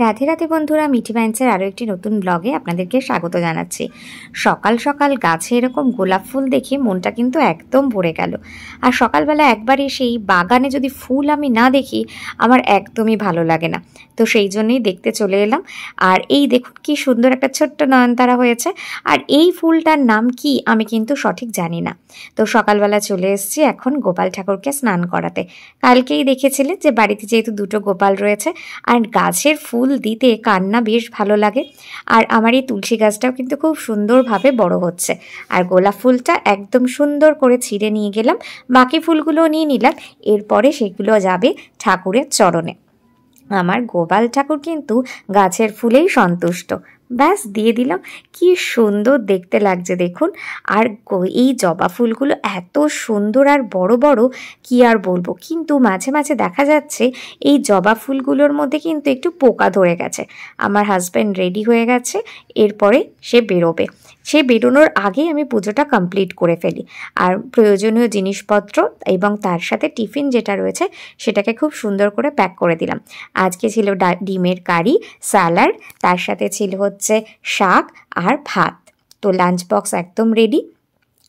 রাধে রাধে বন্ধুরা, মিঠি বাইন্সের আরও একটি নতুন ব্লগে আপনাদেরকে স্বাগত জানাচ্ছি। সকাল সকাল গাছে এরকম গোলাপ ফুল দেখে মনটা কিন্তু একদম ভরে গেল। আর সকালবেলা একবার সেই বাগানে যদি ফুল আমি না দেখি আমার একদমই ভালো লাগে না, তো সেই জন্যই দেখতে চলে এলাম। আর এই দেখুন কি সুন্দর একটা ছোট্ট নয়নতারা হয়েছে। আর এই ফুলটার নাম কি আমি কিন্তু সঠিক জানি না। তো সকালবেলা চলে এসেছি এখন গোপাল ঠাকুরকে স্নান করাতে। কালকেই দেখেছিলে যে বাড়িতে যেহেতু দুটো গোপাল রয়েছে আর গাছের ফুল দিতে কান্না বেশ ভালো লাগে। আর আমার এই তুলসী গাছটাও কিন্তু খুব সুন্দরভাবে বড় হচ্ছে। আর গোলাপ ফুলটা একদম সুন্দর করে ছিঁড়ে নিয়ে গেলাম, বাকি ফুলগুলো নিয়ে নিলাম, এরপরে সেগুলো যাবে ঠাকুরের চরণে। আমার গোপাল ঠাকুর কিন্তু গাছের ফুলেই সন্তুষ্ট, ব্যাস দিয়ে দিলাম। কি সুন্দর দেখতে লাগছে দেখুন। আর এই জবা ফুলগুলো এত সুন্দর আর বড় বড়, কি আর বলবো। কিন্তু মাঝে মাঝে দেখা যাচ্ছে এই জবা ফুলগুলোর মধ্যে কিন্তু একটু পোকা ধরে গেছে। আমার হাজব্যান্ড রেডি হয়ে গেছে, এরপরে সে বেরোবে। সে বেরোনোর আগেই আমি পুজোটা কমপ্লিট করে ফেলি। আর প্রয়োজনীয় জিনিসপত্র এবং তার সাথে টিফিন যেটা রয়েছে সেটাকে খুব সুন্দর করে প্যাক করে দিলাম। আজকে ছিল ডিমের কারি, স্যালাড, তার সাথে ছিল হচ্ছে শাক আর ভাত। তো লাঞ্চ বক্স একদম রেডি।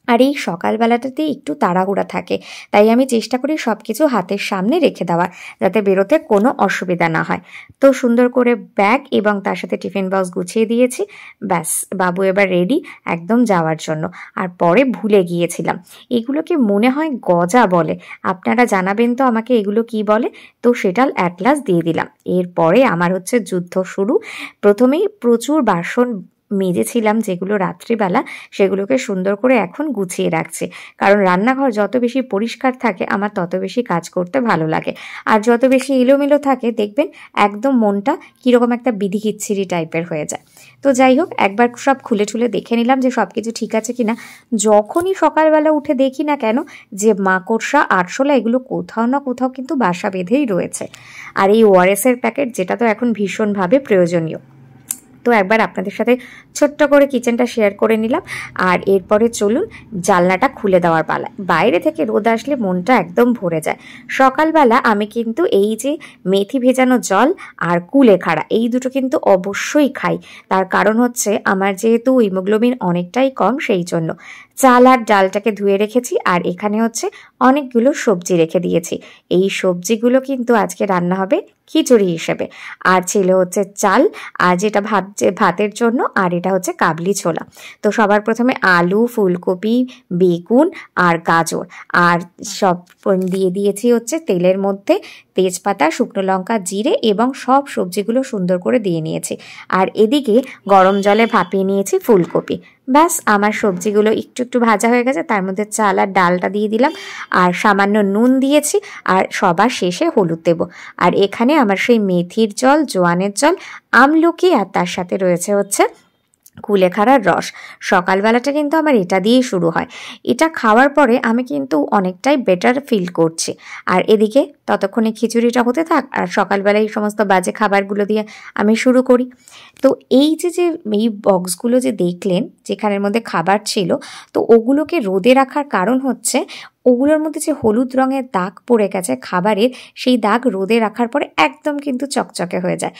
আর এই সকালবেলাটাতে একটু তাড়াহুড়া থাকে, তাই আমি চেষ্টা করি সব কিছু হাতের সামনে রেখে দেওয়ার, যাতে বেরোতে কোনো অসুবিধা না হয়। তো সুন্দর করে ব্যাগ এবং তার সাথে টিফিন বক্স গুছিয়ে দিয়েছি। ব্যাস, বাবু এবার রেডি একদম যাওয়ার জন্য। আর পরে ভুলে গিয়েছিলাম, এগুলোকে মনে হয় গজা বলে, আপনারা জানাবেন তো আমাকে এগুলো কি বলে। তো সেটা অ্যাটলাস দিয়ে দিলাম। এরপরে আমার হচ্ছে যুদ্ধ শুরু। প্রথমেই প্রচুর বাসন মেজেছিলাম যেগুলো রাত্রিবেলা, সেগুলোকে সুন্দর করে এখন গুছিয়ে রাখছি। কারণ রান্নাঘর যত বেশি পরিষ্কার থাকে আমার তত বেশি কাজ করতে ভালো লাগে। আর যত বেশি এলোমেলো থাকে দেখবেন একদম মনটা কীরকম একটা বিধিকিচ্ছিরি টাইপের হয়ে যায়। তো যাই হোক, একবার সব খুলে ঠুলে দেখে নিলাম যে সব কিছু ঠিক আছে কিনা। যখনই সকালবেলা উঠে দেখি না কেন যে মাকড়সা, আরশোলা এগুলো কোথাও না কোথাও কিন্তু বাসা বেঁধেই রয়েছে। আর এই ওআরএসের প্যাকেট, যেটা তো এখন ভীষণভাবে প্রয়োজনীয়। তো একবার আপনাদের সাথে ছোট্ট করে কিচেনটা শেয়ার করে নিলাম। আর এরপরে চলুন জানলাটা খুলে দেওয়ার পালা। বাইরে থেকে রোদ আসলে মনটা একদম ভরে যায়। সকালবেলা আমি কিন্তু এই যে মেথি ভেজানো জল আর কুলেখাড়া, এই দুটো কিন্তু অবশ্যই খাই। তার কারণ হচ্ছে আমার যেহেতু হিমোগ্লোবিন অনেকটাই কম, সেই জন্য। চাল আর ডালটাকে ধুয়ে রেখেছি, আর এখানে হচ্ছে অনেকগুলো সবজি রেখে দিয়েছি। এই সবজিগুলো কিন্তু আজকে রান্না হবে খিচুড়ি হিসেবে। আর ছিল হচ্ছে চাল, আর যেটা ভাতের জন্য, আর এটা হচ্ছে কাবলি ছোলা। তো সবার প্রথমে আলু, ফুলকপি, বেগুন আর গাজর আর সব দিয়ে দিয়েছি হচ্ছে তেলের মধ্যে। তেজপাতা, শুকনো লঙ্কা, জিরে এবং সব সবজিগুলো সুন্দর করে দিয়ে নিয়েছি। আর এদিকে গরম জলে ভাপিয়ে নিয়েছি ফুলকপি। ব্যাস, আমার সবজিগুলো একটু একটু ভাজা হয়ে গেছে, তার মধ্যে চাল আর ডালটা দিয়ে দিলাম, আর সামান্য নুন দিয়েছি, আর সবার শেষে হলুদ দেব। আর এখানে আমার সেই মেথির জল, জোয়ানের জল, আমলকি, আর তার সাথে রয়েছে হচ্ছে কুলেখাড়ার রস। সকালবেলাটা কিন্তু আমার এটা দিয়েই শুরু হয়। এটা খাওয়ার পরে আমি কিন্তু অনেকটাই বেটার ফিল করছি। আর এদিকে ততক্ষণে খিচুড়িটা হতে থাক, আর সকালবেলায় এই সমস্ত বাজে খাবারগুলো দিয়ে আমি শুরু করি। তো এই যে এই বক্সগুলো যে দেখলেন যেখানের মধ্যে খাবার ছিল, তো ওগুলোকে রোদে রাখার কারণ হচ্ছে ওগুলোর মধ্যে যে হলুদ রঙের দাগ পড়ে গেছে খাবারের, সেই দাগ রোদে রাখার পরে একদম কিন্তু চকচকে হয়ে যায়।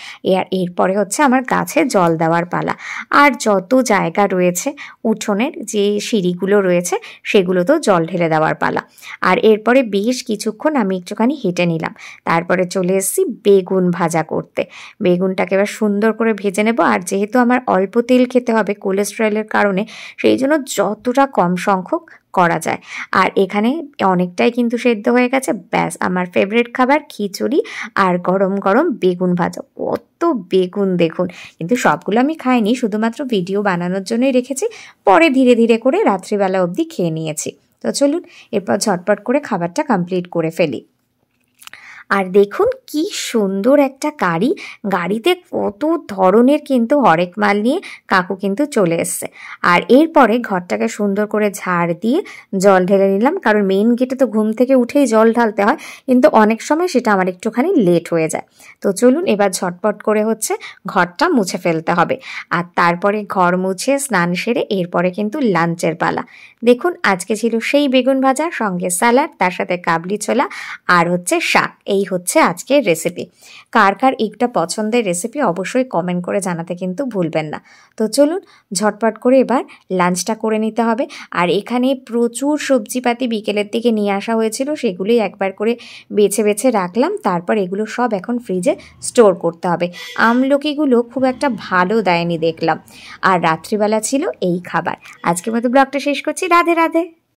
এরপরে হচ্ছে আমার গাছে জল দেওয়ার পালা। আর যত জায়গা রয়েছে উঠোনের যে সিঁড়িগুলো রয়েছে সেগুলোতেও জল ঢেলে দেওয়ার পালা। আর এরপরে বেশ কিছুক্ষণ আমি একটুখানি হেঁটে নিলাম। তারপরে চলে এসেছি বেগুন ভাজা করতে। বেগুনটাকে এবার সুন্দর করে ভেজে নেব। আর যেহেতু আমার অল্প তেল খেতে হবে কোলেস্টেরলের কারণে, সেই জন্য যতটা কম সংখ্যক করা যায়। আর এখানে অনেকটাই কিন্তু সেদ্ধ হয়ে গেছে। ব্যাস, আমার ফেভারিট খাবার খিচুড়ি আর গরম গরম বেগুন ভাজা। কত বেগুন দেখুন! কিন্তু সবগুলো আমি খাইনি, শুধুমাত্র ভিডিও বানানোর জন্যই রেখেছি। পরে ধীরে ধীরে করে রাত্রিবেলা অবধি খেয়ে নিয়েছি। তো চলুন এরপর ঝটপট করে খাবারটা কমপ্লিট করে ফেলি। আর দেখুন কি সুন্দর একটা গাড়ি, গাড়িতে কত ধরনের কিন্তু হরেক মাল নিয়ে কাকু কিন্তু চলে এসছে। আর এরপরে ঘরটাকে সুন্দর করে ঝাড় দিয়ে জল ঢেলে নিলাম, কারণ মেইন গেটে তো ঘুম থেকে উঠেই জল ঢালতে হয়, কিন্তু অনেক সময় সেটা আমার একটুখানি লেট হয়ে যায়। তো চলুন এবার ঝটপট করে হচ্ছে ঘরটা মুছে ফেলতে হবে। আর তারপরে ঘর মুছে স্নান সেরে এরপরে কিন্তু লাঞ্চের পালা। দেখুন আজকে ছিল সেই বেগুন ভাজা, সঙ্গে স্যালাড, তার সাথে কাবলি ছোলা আর হচ্ছে শাক। এই এই হচ্ছে আজকের রেসিপি। কার কার একটা পছন্দের রেসিপি অবশ্যই কমেন্ট করে জানাতে কিন্তু ভুলবেন না। তো চলুন ঝটপট করে এবার লাঞ্চটা করে নিতে হবে। আর এখানে প্রচুর সবজিপাতি বিকেলের দিকে নিয়ে আসা হয়েছিল, সেগুলোই একবার করে বেছে বেছে রাখলাম। তারপর এগুলো সব এখন ফ্রিজে স্টোর করতে হবে। আমলকিগুলো খুব একটা ভালো দেয়নি দেখলাম। আর রাত্রিবেলা ছিল এই খাবার। আজকের মতো ব্লগটা শেষ করছি। রাধে রাধে।